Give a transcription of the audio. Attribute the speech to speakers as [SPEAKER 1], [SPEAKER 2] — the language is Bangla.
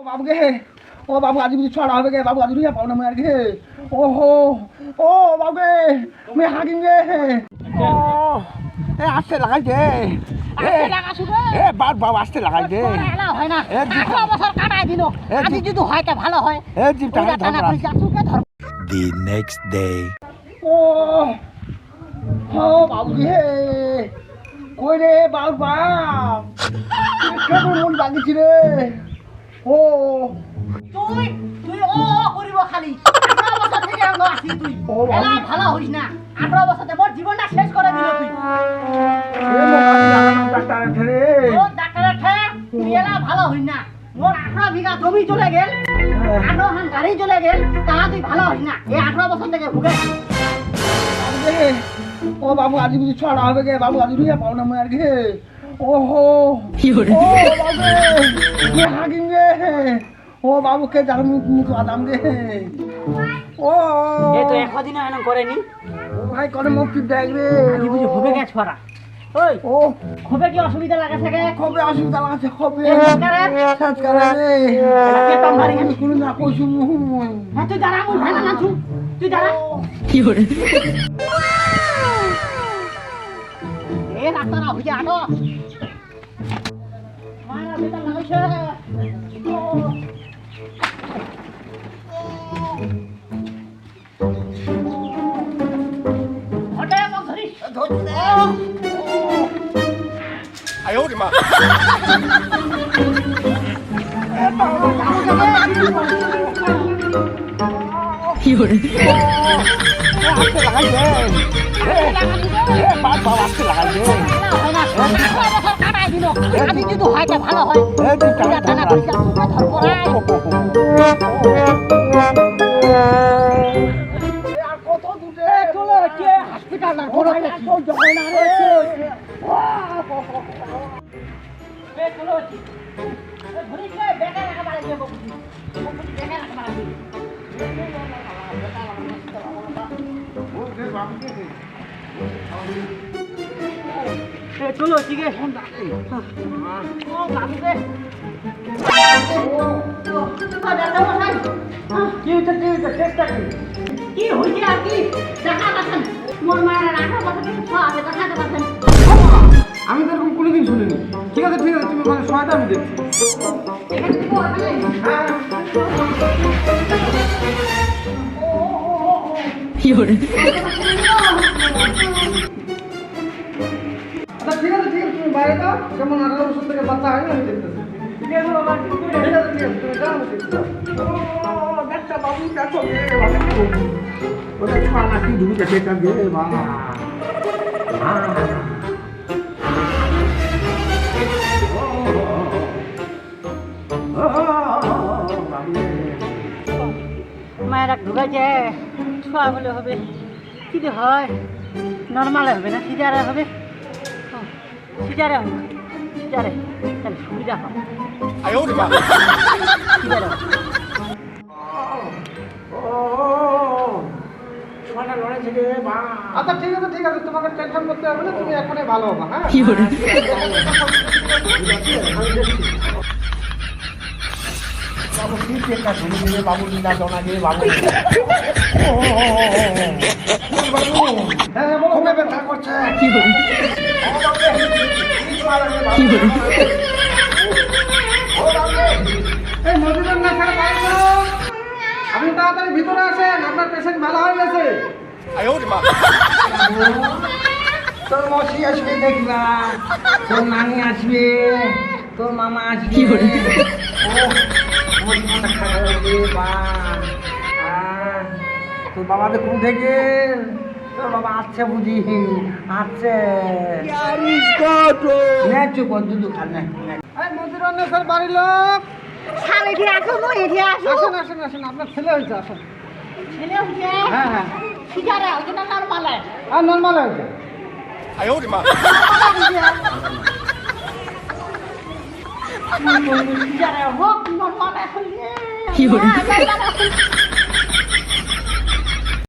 [SPEAKER 1] बाबू के ओ बाबू आज मुझे छोड़ा होवे के बाबू आज नहीं पाऊँ ना मैं के ओहो ओ बाबू के मैं हाकिंगे ओ ए आज से लगाई दे ए बार बार आज से लगाई दे
[SPEAKER 2] হয় না 18 বছর কাটাই দিল আজি যদি হয় তা ভালো হয়
[SPEAKER 1] ए जीपटा
[SPEAKER 2] ধর
[SPEAKER 3] The next day.
[SPEAKER 1] ओ हो बाबू के कोई रे बाबू बाप কেমন মন লাগিছে রে ও
[SPEAKER 2] তুই তুই ও করিব খালি 18 বছর থেকে আঙ্গ আসি তুই এলা ভালো হইস না 18 বছরে মোর জীবনটা শেষ করে দিল তুই
[SPEAKER 1] এ মোবাইল ডাক্তার রে
[SPEAKER 2] ও ডাক্তার ঠে তুই এলা ভালো হইস না মোর 18 বিঘা জমি চলে গেল 18 হান গাড়ি চলে গেল তা তুই ভালো হইস না এই 18 বছর থেকে ভুগে
[SPEAKER 1] ओ बाबू आज मुझे छोड़ा होवे के बाबू आज नहीं पाऊँ ना मैं के ओहो ओ बाबू मैं हाकिंगे ओ बाबू के जान मुझे आदम दे ओ
[SPEAKER 2] এ তো একদিনও এনম করেনি
[SPEAKER 1] ভাই কোন মুখ কি দেখ রে
[SPEAKER 2] আজি বুঝি ভুগে গেছ ছড়া ওই
[SPEAKER 1] ও
[SPEAKER 2] খবে কি অসুবিধা লাগা থাকে
[SPEAKER 1] কবে অসুবিধা লাগছে কবে
[SPEAKER 2] সরকারে
[SPEAKER 1] রে
[SPEAKER 2] কে তো মারি
[SPEAKER 1] আমি কোন না কইছু
[SPEAKER 2] হ্যাঁ তুই দাঁড়া মুই ভাই না ছু তুই দাঁড়া এ রাস্তাটা হইছে আটো মারা বেটা লাগাইছে হটে মন ধরিস ধরছে
[SPEAKER 3] 哎呦我的妈！
[SPEAKER 1] 有人。আজকে লাগাই দে এ বাপ বাপ আজকে লাগাই দে
[SPEAKER 2] হয় না 18 বছর কাটাই দিল আজি যদি হয় তা ভালো হয়
[SPEAKER 1] এ তুই
[SPEAKER 2] টানা পয়সা তুই ধর পড়াই
[SPEAKER 1] আর কত দূরে
[SPEAKER 2] চলে কে হসপিটাল না বড় চল জয় না রে বে চলো ঘুরি কে বেকা রাখা বাড়ি দেব বেকা রাখা বাড়ি চলো ঠিক আছে ও বাবুকে কি হইছে চেষ্টা কি হইছে আর কি দেখা পাচ্ছেন মোর মায়ের 18 বছর থেকে আছে কথা পাচ্ছেন
[SPEAKER 1] আমি তো এরকম কোনোদিন শুনিনি ঠিক আছে তুমি মানে সহায়তা আমি দেখছি
[SPEAKER 2] এখানে কি করবে
[SPEAKER 1] আচ্ছা ঠিক আছে তুমি বাইরে যাও কেমন 18 বছর থেকে বাচ্চা হয় না আমি দেখতেছি ঠিক আছে বাবা ঠিক আছে তুমি যাও আমি দেখতে দেখটা বাবু দেখো ওটা খানা কি ঢুকে গেছে এটা গে বাবা
[SPEAKER 2] মায়েরা ঢুকাইছে ছোয়া বলে হবে কি যে হয় নর্মালে হবে না সিজারে হবে সিজারে হবে সিজারে তাহলে সুবিধা হয়
[SPEAKER 3] 哎呦我的妈！
[SPEAKER 2] সিজারে
[SPEAKER 1] আচ্ছা ঠিক আছে তোমাকে টেনশন করতে হবে না তুমি এখনই ভালো হবে হ্যাঁ বাবু কি চেষ্টা শুনে দিলে বাবু নিনা জনা দিয়ে বাবু বাবু হ্যাঁ বলো হবে ব্যথা করছে কি করি এই মজুরের না ছাড়া বাইরে করো আপনি তাড়াতাড়ি ভিতরে আসেন আপনার পেশেন্ট ভালো হয়ে গেছে
[SPEAKER 3] 哎呦我的妈！
[SPEAKER 1] তোর মশি আসবে দেখবা তোর নানি আসবে তোর মামা আসবে তোর বাবা তো ঘুম থেকে তোর বাবা আসছে বুঝি আসছে চুপ দুধু খান মন্দির স্যার বাড়ির লোক
[SPEAKER 2] শালে কি আসো মো এটি আসো
[SPEAKER 1] আসেন আপনার ছেলে হয়েছে আসেন
[SPEAKER 2] ছেলে হইছে
[SPEAKER 1] হ্যাঁ
[SPEAKER 2] সিজারে হইছে না নরমালে
[SPEAKER 1] আর নর্মাল হয়েছে
[SPEAKER 3] 哎呦我的妈！
[SPEAKER 2] সিজারে হোক নরমালে হইছে